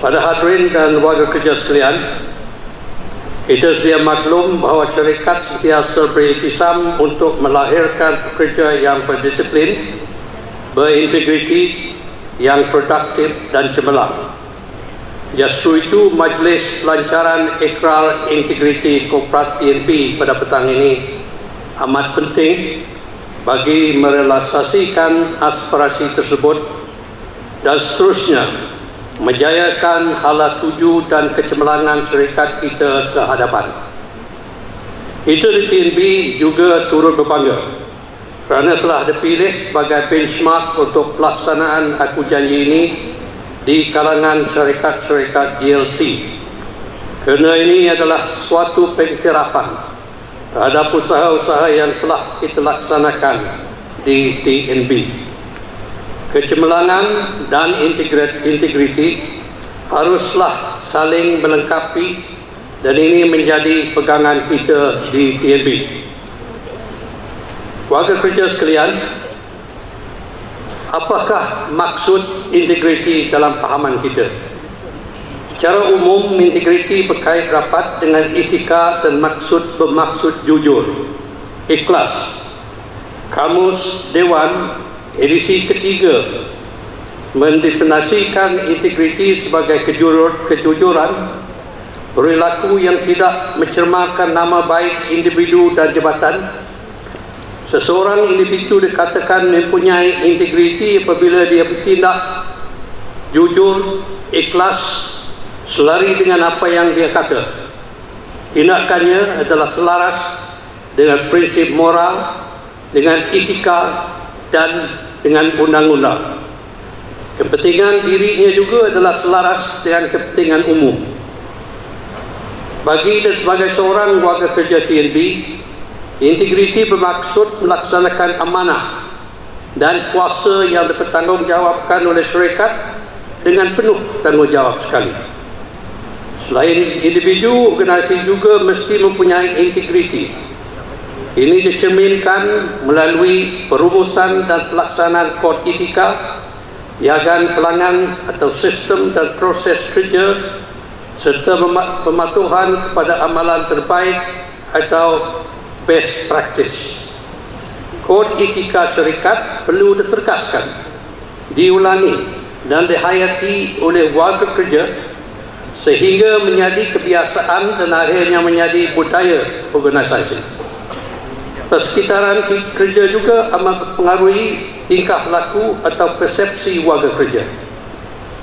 Pada hadirin dan warga kerja sekalian, kita sedia maklum bahawa syarikat sentiasa beriktisam untuk melahirkan pekerja yang berdisiplin, berintegriti, yang produktif dan cemerlang. Justru itu, Majlis Pelancaran Ikrar Integriti Korporat TNB pada petang ini amat penting bagi merealisasikan aspirasi tersebut dan seterusnya menjayakan hala tuju dan kecemerlangan syarikat kita ke hadapan. Kita di TNB juga turut berbangga kerana telah dipilih sebagai benchmark untuk pelaksanaan Aku Janji ini di kalangan syarikat-syarikat GLC. Kerana ini adalah suatu pengiktirafan terhadap usaha-usaha yang telah kita laksanakan di TNB. Kecemerlangan dan integriti haruslah saling melengkapi dan ini menjadi pegangan kita di TNB. Warga kerja sekalian, apakah maksud integriti dalam pahaman kita? Secara umum, integriti berkait rapat dengan etika dan bermaksud jujur, ikhlas. Kamus Dewan edisi ketiga mendefinisikan integriti sebagai kejujuran, perilaku yang tidak mencermarkan nama baik individu dan jabatan. Seseorang individu dikatakan mempunyai integriti apabila dia bertindak jujur, ikhlas, selari dengan apa yang dia kata. Tindakannya adalah selaras dengan prinsip moral, dengan etika dan dengan undang-undang. Kepentingan dirinya juga adalah selaras dengan kepentingan umum. Bagi dan sebagai seorang warga kerja TNB, integriti bermaksud melaksanakan amanah dan kuasa yang dipertanggungjawabkan oleh syarikat dengan penuh tanggungjawab sekali. Selain individu, organisasi juga mesti mempunyai integriti. Ini dicerminkan melalui perumusan dan pelaksanaan kod etika, piagam pelanggan atau sistem dan proses kerja, serta pematuhan kepada amalan terbaik atau best practice. Kod etika syarikat perlu diterkaskan, diulangi dan dihayati oleh warga kerja sehingga menjadi kebiasaan dan akhirnya menjadi budaya organisasi. Persekitaran kerja juga amat mempengaruhi tingkah laku atau persepsi warga kerja.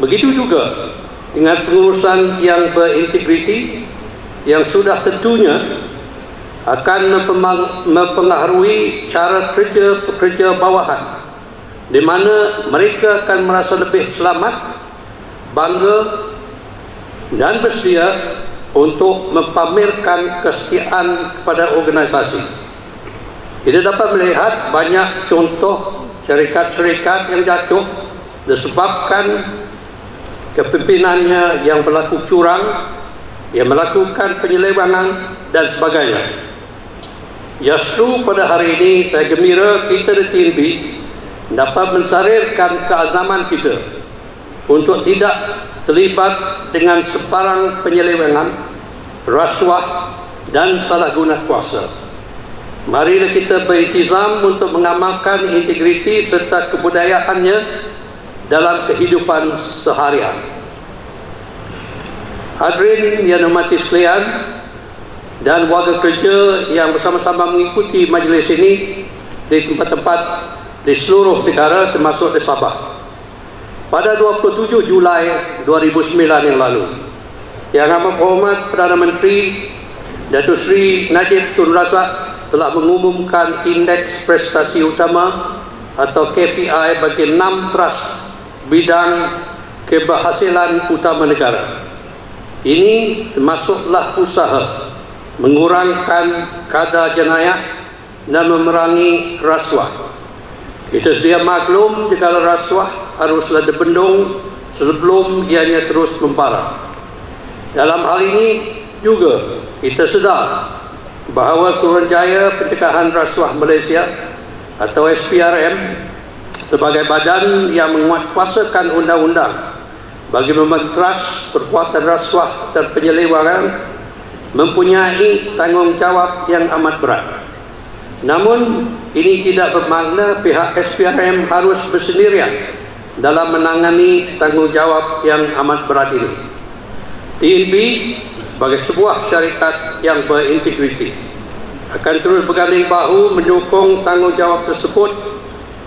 Begitu juga dengan pengurusan yang berintegriti yang sudah tentunya akan mempengaruhi cara kerja pekerja bawahan, di mana mereka akan merasa lebih selamat, bangga dan bersedia untuk mempamerkan kesetiaan kepada organisasi. Kita dapat melihat banyak contoh syarikat-syarikat yang jatuh disebabkan kepimpinannya yang berlaku curang, yang melakukan penyelewengan dan sebagainya. Justru pada hari ini saya gembira kita di TNB dapat mensarirkan keazaman kita untuk tidak terlibat dengan sebarang penyelewengan, rasuah dan salah guna kuasa. Marilah kita beriltizam untuk mengamalkan integriti serta kebudayaannya dalam kehidupan seharian. Hadirin yang hormati sekalian dan warga kerja yang bersama-sama mengikuti majlis ini di tempat-tempat di seluruh negara termasuk di Sabah. Pada 27 Julai 2009 yang lalu, Yang Amat Berhormat Perdana Menteri Datuk Seri Najib Tun Razak telah mengumumkan Indeks Prestasi Utama atau KPI bagi 6 trust bidang keberhasilan utama negara. Ini termasuklah usaha mengurangkan kadar jenayah dan memerangi rasuah. Kita sedia maklum jika rasuah haruslah dibendung sebelum ianya terus memparah. Dalam hal ini juga kita sedar bahawa Suruhanjaya Pencegahan Rasuah Malaysia atau SPRM sebagai badan yang menguatkuasakan undang-undang bagi mementras perbuatan rasuah dan penyelewengan mempunyai tanggungjawab yang amat berat. Namun, ini tidak bermakna pihak SPRM harus bersendirian dalam menangani tanggungjawab yang amat berat ini. TNB sebagai sebuah syarikat yang berintegriti akan terus berganding bahu mendukung tanggungjawab tersebut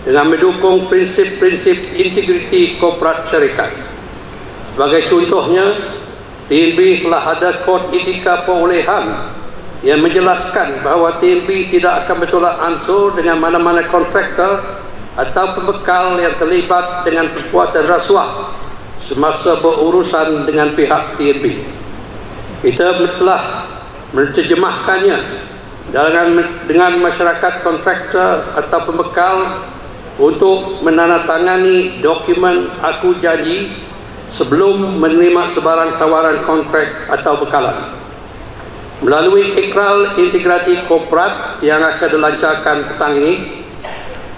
dengan mendukung prinsip-prinsip integriti korporat syarikat. Sebagai contohnya, TNB telah ada kod etika perolehan yang menjelaskan bahawa TNB tidak akan bertolak ansur dengan mana-mana kontraktor atau pembekal yang terlibat dengan perbuatan rasuah semasa berurusan dengan pihak TNB. Kita telah menerjemahkannya dengan masyarakat kontraktor atau pembekal untuk menandatangani dokumen aku janji sebelum menerima sebarang tawaran kontrak atau bekalan. Melalui ikrar integriti korporat yang akan dilancarkan petang ini,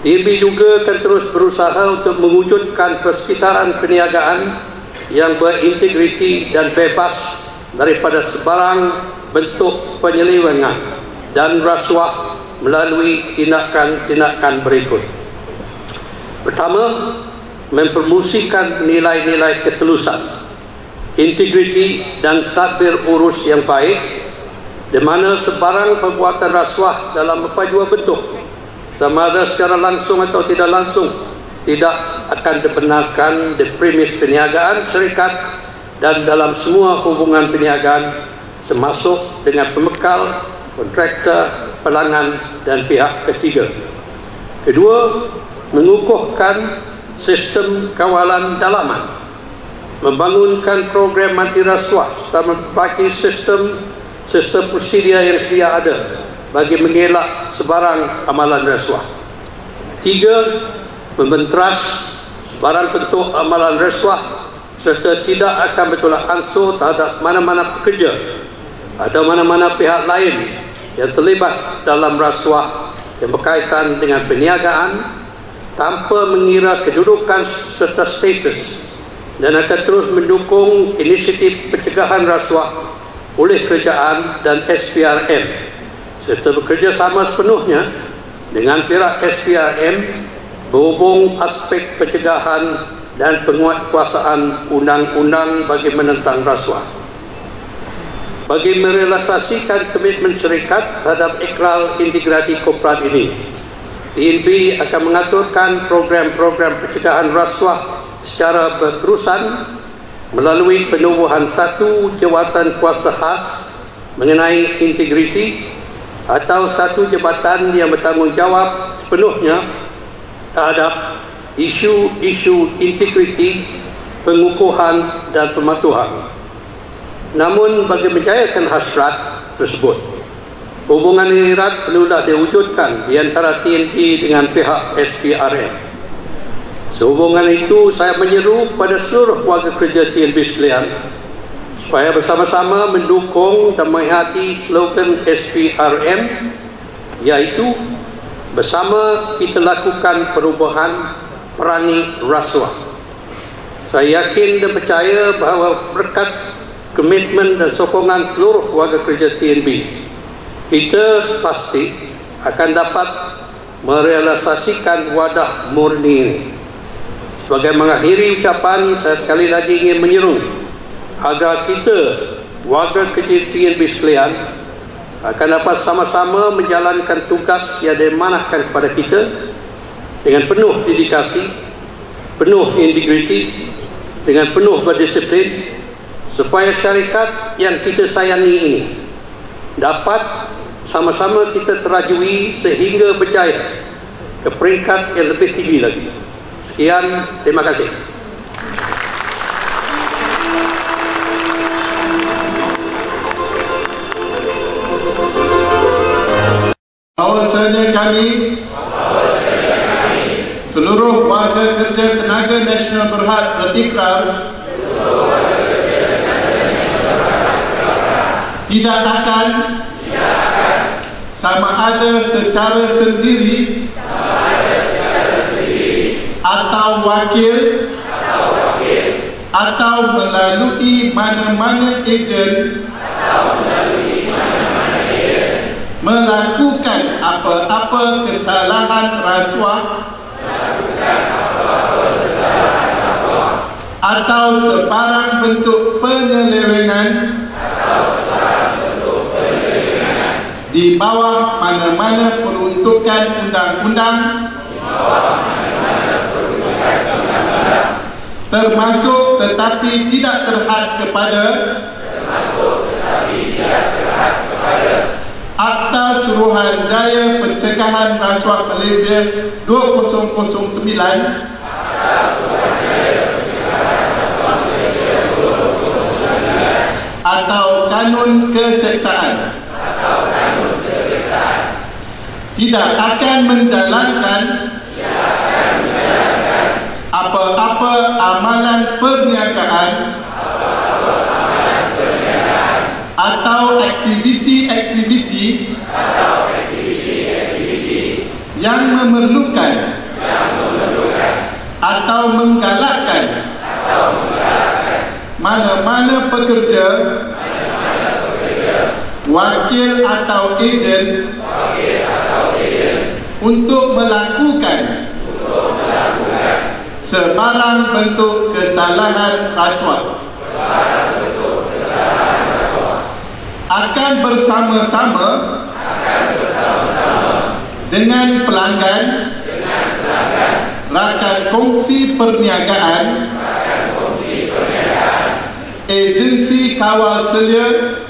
TNB juga akan terus berusaha untuk mewujudkan persekitaran perniagaan yang berintegriti dan bebas daripada sebarang bentuk penyelewengan dan rasuah melalui tindakan-tindakan berikut. Pertama, mempromosikan nilai-nilai ketulusan, integriti dan tadbir urus yang baik, di mana sebarang perbuatan rasuah dalam apa jua bentuk, sama ada secara langsung atau tidak langsung, tidak akan dibenarkan di premis perniagaan syarikat dan dalam semua hubungan perniagaan, termasuk dengan pembekal, kontraktor, pelanggan dan pihak ketiga. Kedua, mengukuhkan sistem kawalan dalaman, membangunkan program anti rasuah serta memperbaiki sistem prosedur yang sedia ada bagi mengelak sebarang amalan rasuah. Tiga, membentras sebarang bentuk amalan rasuah serta tidak akan bertolak ansur terhadap mana-mana pekerja atau mana-mana pihak lain yang terlibat dalam rasuah yang berkaitan dengan perniagaan tanpa mengira kedudukan serta status, dan akan terus mendukung inisiatif pencegahan rasuah oleh kerajaan dan SPRM serta bekerjasama sepenuhnya dengan pihak SPRM berhubung aspek pencegahan dan penguatkuasaan undang-undang bagi menentang rasuah. Bagi merealisasikan komitmen syarikat terhadap ikrar integriti korporat ini, TNB akan mengaturkan program-program pencegahan rasuah secara berterusan melalui penubuhan satu jawatan kuasa khas mengenai integriti atau satu jabatan yang bertanggungjawab sepenuhnya terhadap isu-isu integriti, pengukuhan dan pematuhan. Namun bagi menjayakan hasrat tersebut, hubungan yang erat perlulah diwujudkan di antara TNB dengan pihak SPRM. Sehubungan itu, saya menyeru pada seluruh warga kerja TNB sekalian supaya bersama-sama mendukung dan menghayati slogan SPRM, iaitu bersama kita lakukan perubahan, perangi rasuah. Saya yakin dan percaya bahawa berkat komitmen dan sokongan seluruh warga kerja TNB, kita pasti akan dapat merealisasikan wadah murni ini. Sebagai mengakhiri ucapan, saya sekali lagi ingin menyeru agar kita, warga kerja TNB sekalian, akan dapat sama-sama menjalankan tugas yang diamanahkan kepada kita dengan penuh dedikasi, penuh integriti, dengan penuh berdisiplin, supaya syarikat yang kita sayangi ini dapat sama-sama kita terajui sehingga berjaya ke peringkat yang lebih tinggi lagi. Sekian, terima kasih. Bahawasanya kami, seluruh warga kerja Tenaga Nasional Berhad berikrar tidak akan sama ada secara sendiri atau wakil atau melalui mana-mana ejen melakukan apa-apa kesalahan rasuah atau sebarang bentuk penyelewengan di bawah mana-mana peruntukan undang-undang termasuk tetapi tidak terhad kepada Akta Suruhanjaya Pencegahan Rasuah Malaysia 2009 atau Kanun Keseksaan tidak akan menjalankan apa-apa amalan perniagaan atau aktiviti-aktiviti yang memerlukan atau menggalakkan mana-mana pekerja, wakil atau ejen untuk melakukan sebarang bentuk kesalahan rasuah akan bersama-sama dengan pelanggan rakan kongsi perniagaan, agensi kawal selia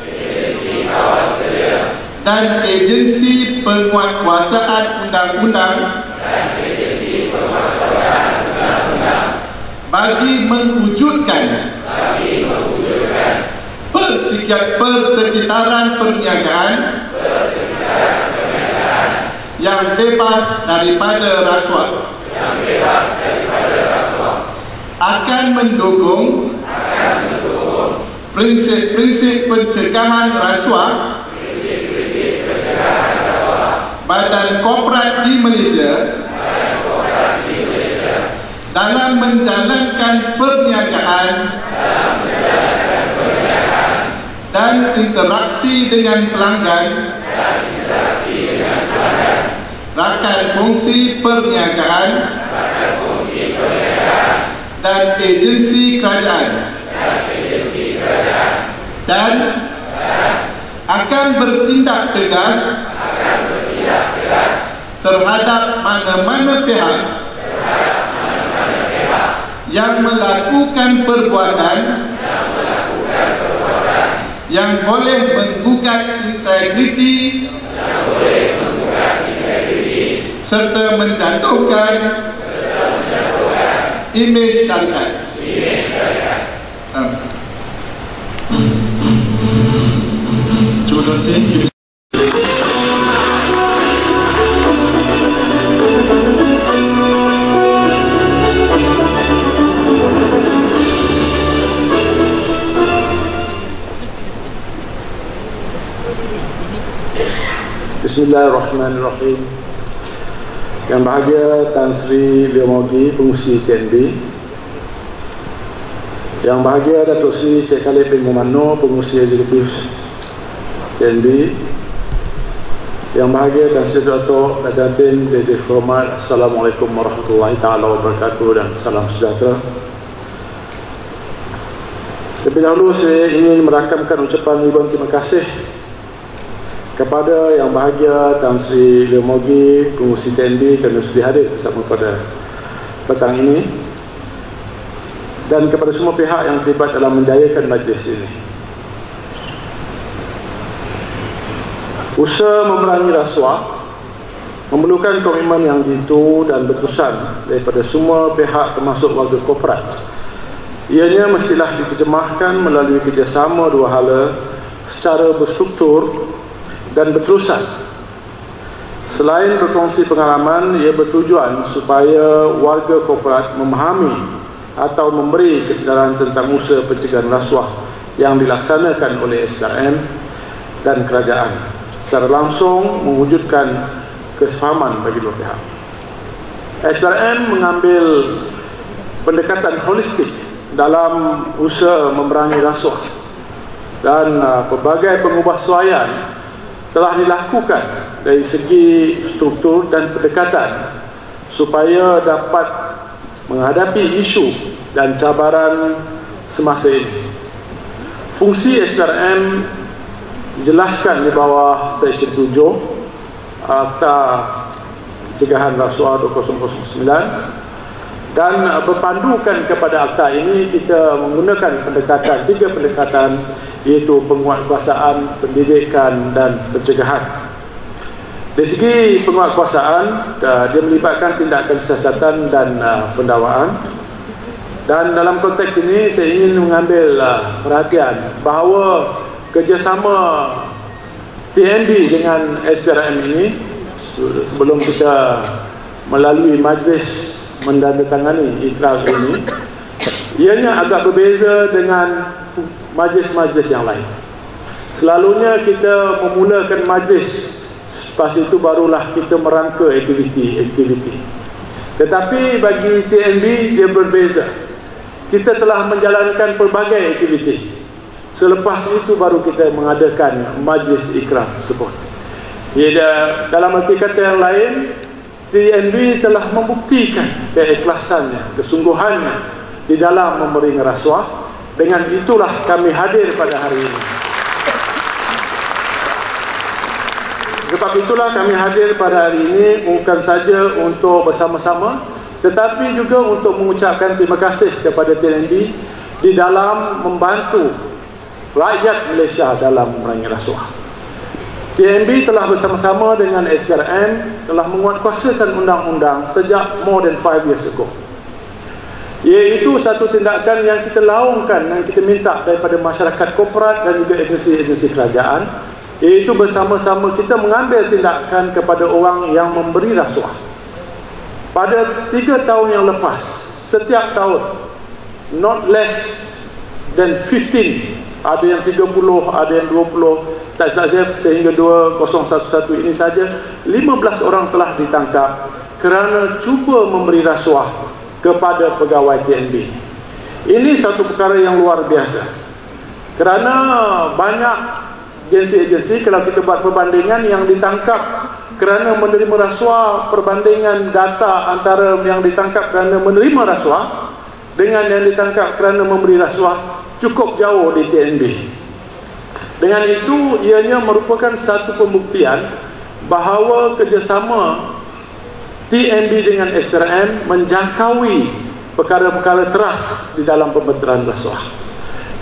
dan agensi penguatkuasaan undang-undang bagi mewujudkan persekitaran perniagaan yang bebas daripada rasuah, akan mendukung prinsip-prinsip pencegahan rasuah Badan Korporat di Malaysia dalam menjalankan perniagaan dan interaksi dengan pelanggan, rakan kongsi perniagaan dan agensi kerajaan, dan akan bertindak tegas terhadap mana-mana pihak yang melakukan perbuatan yang boleh menggugat integriti serta menjatuhkan imej syarikat. Terima kasih. Bismillahirrahmanirrahim. Yang bahagia Tan Sri Leomogi, Pengurusi TNB. Yang bahagia Datuk Sri Cik Khalid bin Mumano, Pengurusi Eksekutif TNB. Yang bahagia Tan Sri Dato' Datin Dede Hormat, Assalamualaikum warahmatullahi taala wabarakatuh dan salam sejahtera. Lebih dahulu saya ingin merakamkan ucapan ribuan terima kasih kepada Yang Bahagia Tan Sri Leomogi, Pengurusi TNB kerana sudah hadir bersama pada petang ini, dan kepada semua pihak yang terlibat dalam menjayakan majlis ini. Usaha memerangi rasuah memerlukan komitmen yang jitu dan berterusan daripada semua pihak termasuk warga korporat. Ianya mestilah diterjemahkan melalui kerjasama dua hala secara berstruktur dan berterusan. Selain berkongsi pengalaman, ia bertujuan supaya warga korporat memahami atau memberi kesedaran tentang usaha pencegahan rasuah yang dilaksanakan oleh SPRM dan kerajaan, secara langsung mewujudkan kesefahaman bagi dua pihak. SPRM mengambil pendekatan holistik dalam usaha memerangi rasuah, dan pelbagai pengubahsuaian telah dilakukan dari segi struktur dan pendekatan supaya dapat menghadapi isu dan cabaran semasa ini. Fungsi SPRM dijelaskan di bawah Seksyen 7 Akta Pencegahan Rasuah 2009, dan berpandukan kepada akta ini kita menggunakan tiga pendekatan, iaitu penguatkuasaan, pendidikan dan pencegahan. Dari segi penguatkuasaan, dia melibatkan tindakan siasatan dan pendakwaan. Dan dalam konteks ini saya ingin mengambil perhatian bahawa kerjasama TNB dengan SPRM ini, sebelum kita melalui majlis mendandatangani ikrar ini, ianya agak berbeza dengan majlis-majlis yang lain. Selalunya kita memulakan majlis, lepas itu barulah kita merangka aktiviti. Tetapi bagi TNB dia berbeza. Kita telah menjalankan pelbagai aktiviti. Selepas itu baru kita mengadakan majlis ikrar tersebut. Dalam arti kata yang lain, TNB telah membuktikan keikhlasannya, kesungguhannya di dalam memberi rasuah. Dengan itulah kami hadir pada hari ini. Sebab itulah kami hadir pada hari ini bukan saja untuk bersama-sama, tetapi juga untuk mengucapkan terima kasih kepada TNB di dalam membantu rakyat Malaysia dalam memerangi rasuah. TNB telah bersama-sama dengan SPRM telah menguatkuasakan undang-undang sejak more than 5 years ago. Iaitu satu tindakan yang kita laungkan dan kita minta daripada masyarakat korporat dan juga agensi-agensi kerajaan, iaitu bersama-sama kita mengambil tindakan kepada orang yang memberi rasuah. Pada 3 tahun yang lepas, setiap tahun not less than 15, ada yang 30, ada yang 20, tak saja sehingga 2011 ini saja 15 orang telah ditangkap kerana cuba memberi rasuah kepada pegawai TNB. Ini satu perkara yang luar biasa, kerana banyak agensi-agensi, kalau kita buat perbandingan, yang ditangkap kerana menerima rasuah, perbandingan data antara yang ditangkap kerana menerima rasuah dengan yang ditangkap kerana memberi rasuah cukup jauh di TNB. Dengan itu ianya merupakan satu pembuktian bahawa kerjasama TNB dengan SPRM menjangkaui perkara-perkara teras di dalam pemberantasan rasuah.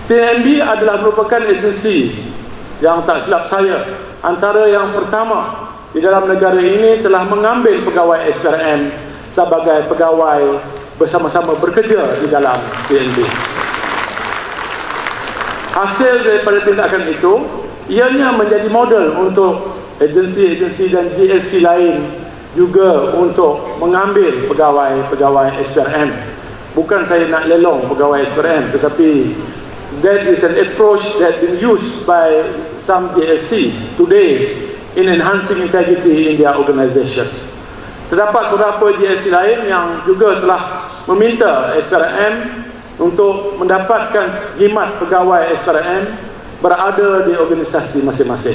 TNB adalah merupakan agensi yang tak silap saya antara yang pertama di dalam negara ini telah mengambil pegawai SPRM sebagai pegawai bersama-sama bekerja di dalam TNB. Hasil daripada tindakan itu ianya menjadi model untuk agensi-agensi dan GLC lain juga untuk mengambil pegawai SPRM. Bukan saya nak lelong pegawai SPRM, tetapi that is an approach that been used by some GLC today in enhancing integrity in their organisation. Terdapat beberapa GLC lain yang juga telah meminta SPRM untuk mendapatkan khidmat pegawai SPRM berada di organisasi masing-masing.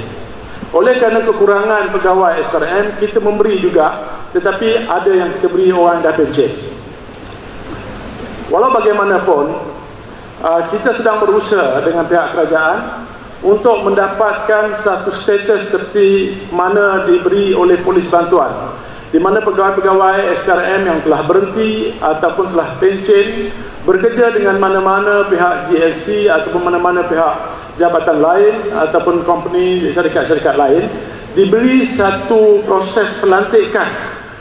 Oleh kerana kekurangan pegawai SPRM, kita memberi juga, tetapi ada yang kita beri orang yang dah pencen. Walau bagaimanapun, kita sedang berusaha dengan pihak kerajaan untuk mendapatkan satu status seperti mana diberi oleh polis bantuan, di mana pegawai-pegawai SPRM yang telah berhenti ataupun telah pencen bekerja dengan mana-mana pihak GLC ataupun mana-mana pihak jabatan lain ataupun company, syarikat-syarikat lain, diberi satu proses pelantikan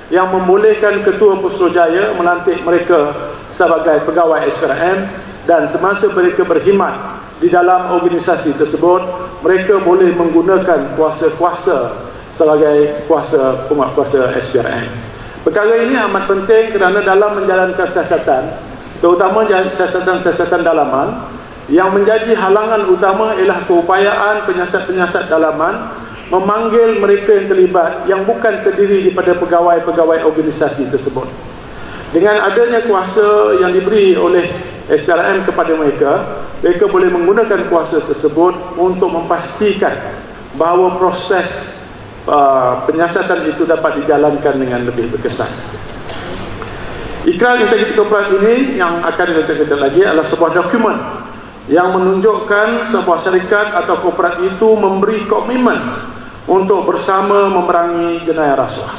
yang membolehkan Ketua Putrajaya melantik mereka sebagai pegawai SPRM, dan semasa mereka berkhidmat di dalam organisasi tersebut, mereka boleh menggunakan kuasa-kuasa sebagai penguatkuasa SPRM. Perkara ini amat penting kerana dalam menjalankan siasatan, terutama siasatan dalaman, yang menjadi halangan utama ialah keupayaan penyiasat-penyiasat dalaman memanggil mereka yang terlibat yang bukan terdiri daripada pegawai-pegawai organisasi tersebut. Dengan adanya kuasa yang diberi oleh SPRM kepada mereka, mereka boleh menggunakan kuasa tersebut untuk memastikan bahawa proses penyiasatan itu dapat dijalankan dengan lebih berkesan. Ikrar integriti korporat ini yang akan dibaca kejap lagi adalah sebuah dokumen yang menunjukkan sebuah syarikat atau korporat itu memberi komitmen untuk bersama memerangi jenayah rasuah.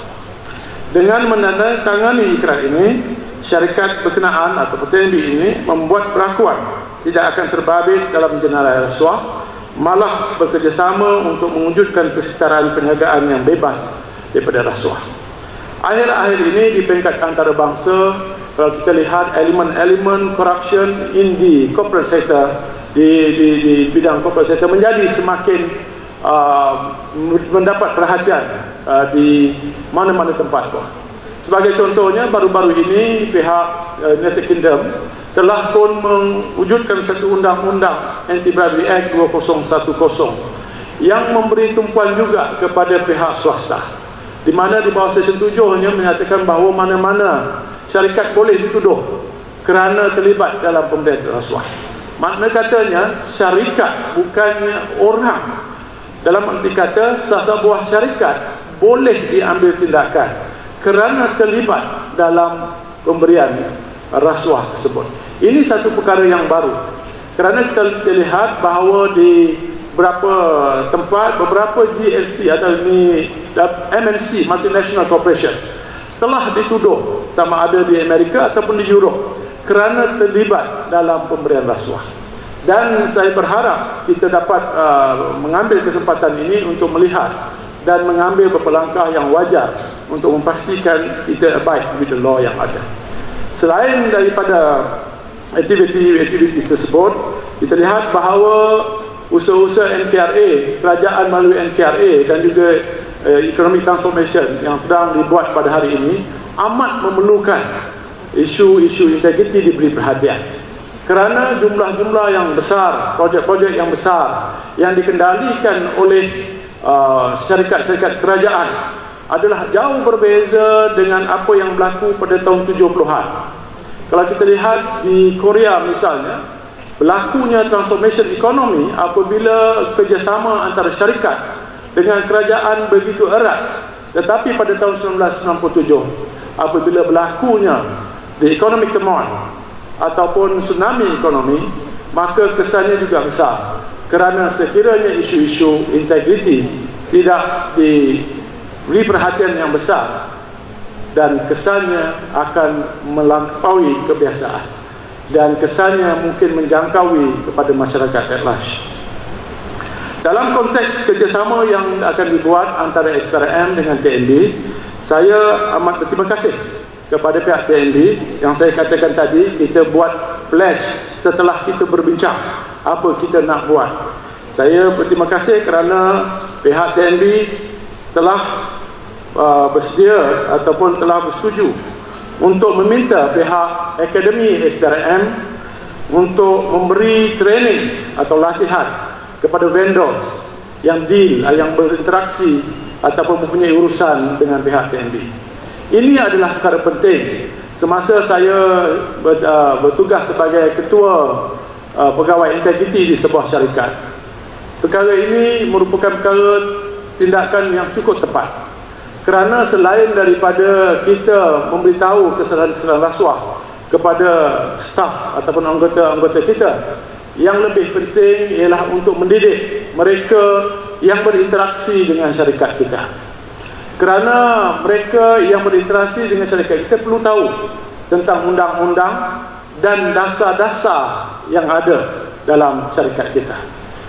Dengan menandatangani ikrar ini, syarikat berkenaan atau TNB ini membuat perakuan tidak akan terbabit dalam jenayah rasuah, malah bekerjasama untuk mewujudkan kesetaraan perniagaan yang bebas daripada rasuah. Akhir-akhir ini di peringkat antarabangsa, kalau kita lihat elemen-elemen corruption in the corporate sector, di bidang corporate sector menjadi semakin mendapat perhatian di mana-mana tempat pun. Sebagai contohnya, baru-baru ini pihak United Kingdom telah pun mewujudkan satu undang-undang Anti-Bribery Act 2010 yang memberi tumpuan juga kepada pihak swasta, di mana di bawah section 7-nya menyatakan bahawa mana-mana syarikat boleh dituduh kerana terlibat dalam pemberian rasuah. Makna katanya syarikat bukannya orang. Dalam arti kata sebuah syarikat boleh diambil tindakan kerana terlibat dalam pemberian rasuah tersebut. Ini satu perkara yang baru, kerana kita lihat bahawa di beberapa tempat, beberapa GLC atau ini MNC, Multinational Corporation, telah dituduh sama ada di Amerika ataupun di Europe kerana terlibat dalam pemberian rasuah. Dan saya berharap kita dapat mengambil kesempatan ini untuk melihat dan mengambil beberapa langkah yang wajar untuk memastikan kita abide with the law yang ada. Selain daripada aktiviti tersebut, kita lihat bahawa usaha-usaha NKRA, kerajaan melalui NKRA dan juga economic transformation yang sedang dibuat pada hari ini amat memerlukan isu-isu integriti diberi perhatian. Kerana jumlah-jumlah yang besar, projek-projek yang besar yang dikendalikan oleh syarikat-syarikat kerajaan adalah jauh berbeza dengan apa yang berlaku pada tahun 70-an. Kalau kita lihat di Korea misalnya, berlakunya transformation ekonomi apabila kerjasama antara syarikat dengan kerajaan begitu erat. Tetapi pada tahun 1997, apabila berlakunya the economic turmoil ataupun tsunami ekonomi, maka kesannya juga besar. Kerana sekiranya isu-isu integriti tidak diberi perhatian yang besar, dan kesannya akan melampaui kebiasaan, dan kesannya mungkin menjangkaui kepada masyarakat at large. Dalam konteks kerjasama yang akan dibuat antara SPRM dengan TNB, saya amat berterima kasih kepada pihak TNB yang saya katakan tadi. Kita buat pledge setelah kita berbincang apa kita nak buat. Saya berterima kasih kerana pihak TNB telah bersedia ataupun telah bersetuju untuk meminta pihak Akademi SPRM untuk memberi training atau latihan kepada vendors yang yang berinteraksi ataupun mempunyai urusan dengan pihak TNB. Ini adalah perkara penting. Semasa saya bertugas sebagai ketua pegawai integriti di sebuah syarikat, perkara ini merupakan perkara tindakan yang cukup tepat. Kerana selain daripada kita memberitahu kesalahan-kesalahan rasuah kepada staf ataupun anggota-anggota kita, yang lebih penting ialah untuk mendidik mereka yang berinteraksi dengan syarikat kita. Kerana mereka yang berinteraksi dengan syarikat kita perlu tahu tentang undang-undang dan dasar-dasar yang ada dalam syarikat kita.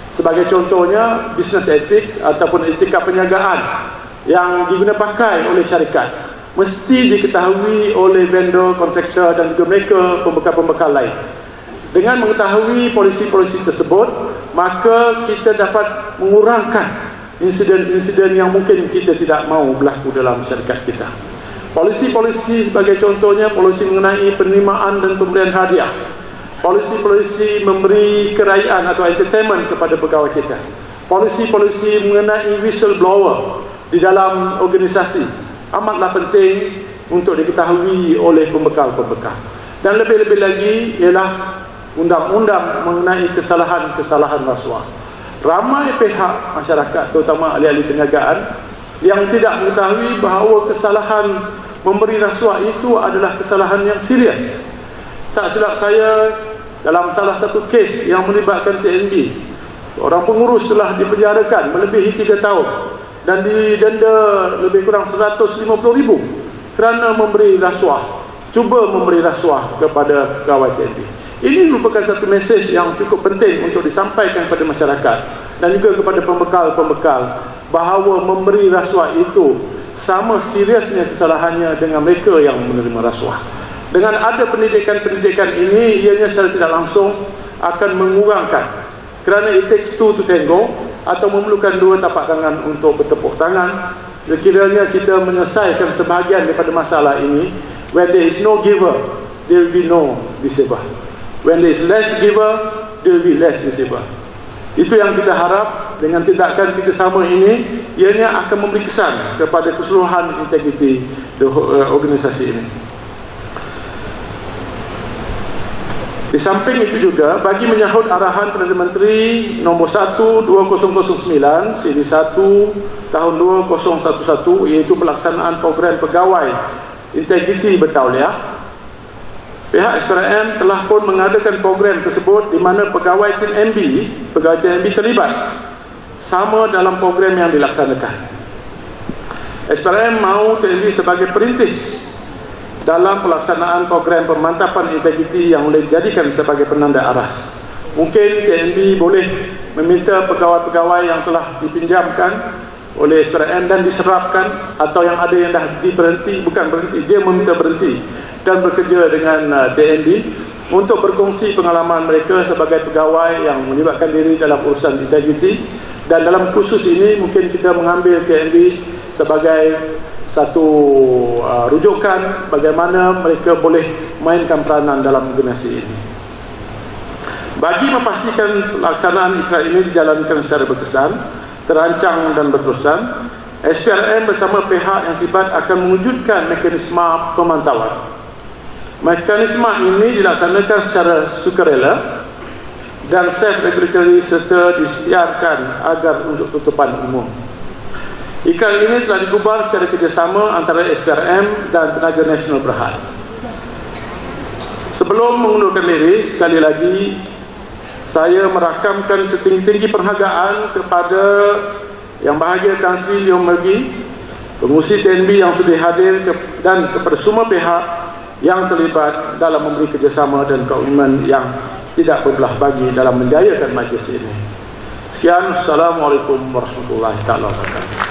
Sebagai contohnya, business ethics ataupun etika perniagaan yang digunakan pakai oleh syarikat mesti diketahui oleh vendor, kontraktor dan juga mereka pembekal-pembekal lain. Dengan mengetahui polisi-polisi tersebut, maka kita dapat mengurangkan insiden-insiden yang mungkin kita tidak mahu berlaku dalam syarikat kita. Polisi-polisi sebagai contohnya, polisi mengenai penerimaan dan pemberian hadiah, polisi-polisi memberi kerayaan atau entertainment kepada pegawai kita, polisi-polisi mengenai whistleblower di dalam organisasi, amatlah penting untuk diketahui oleh pembekal-pembekal. Dan lebih-lebih lagi ialah undang-undang mengenai kesalahan-kesalahan rasuah. Ramai pihak masyarakat, terutama ahli-ahli perniagaan, yang tidak mengetahui bahawa kesalahan memberi rasuah itu adalah kesalahan yang serius. Tak silap saya, dalam salah satu kes yang melibatkan TNB, orang pengurus telah dipenjarakan melebihi 3 tahun dan didenda lebih kurang 150,000 kerana memberi rasuah, cuba memberi rasuah kepada pegawai TNB. Ini merupakan satu mesej yang cukup penting untuk disampaikan kepada masyarakat dan juga kepada pembekal-pembekal bahawa memberi rasuah itu sama seriusnya kesalahannya dengan mereka yang menerima rasuah. Dengan ada pendidikan-pendidikan ini, ianya secara tidak langsung akan mengurangkan, kerana it takes two to tango, atau memerlukan 2 tapak tangan untuk bertepuk tangan. Sekiranya kita menyelesaikan sebahagian daripada masalah ini, when there is no giver, there will be no receiver. When there is less giver, there will be less receiver. Itu yang kita harap dengan tindakan kerjasama ini, ianya akan memberi kesan kepada keseluruhan integriti organisasi ini. Di samping itu juga, bagi menyahut arahan Perdana Menteri nombor 1/2009 siri 1 tahun 2011, iaitu pelaksanaan program pegawai integriti bertauliah, pihak SPRM telah pun mengadakan program tersebut di mana pegawai TNB terlibat sama dalam program yang dilaksanakan. SPRM mahu TNB sebagai perintis dalam pelaksanaan program pemantapan integriti yang boleh dijadikan sebagai penanda aras. Mungkin TNB boleh meminta pegawai-pegawai yang telah dipinjamkan oleh SPRM dan diserapkan, atau yang ada yang dah dia meminta berhenti dan bekerja dengan TNB untuk berkongsi pengalaman mereka sebagai pegawai yang melibatkan diri dalam urusan integriti. Dan dalam khusus ini mungkin kita mengambil TNB sebagai satu rujukan bagaimana mereka boleh mainkan peranan dalam organisasi ini. Bagi memastikan pelaksanaan ikrar ini dijalankan secara berkesan, terancang dan berterusan, SPRM bersama pihak yang terlibat akan mewujudkan mekanisme pemantauan. Mekanisme ini dilaksanakan secara sukarela dan self-regulatory serta disiarkan agar untuk tutupan umum. Ikrar ini telah digubar secara kerjasama antara SPRM dan Tenaga Nasional Berhad. Sebelum mengundurkan diri, sekali lagi saya merakamkan setinggi-tinggi penghargaan kepada Yang Bahagia Tan Sri Leo Mergi, pengurusi TNB yang sudah hadir, dan kepada semua pihak yang terlibat dalam memberi kerjasama dan komitmen yang tidak berbelah bagi dalam menjayakan majlis ini. Sekian, Assalamualaikum warahmatullahi wabarakatuh.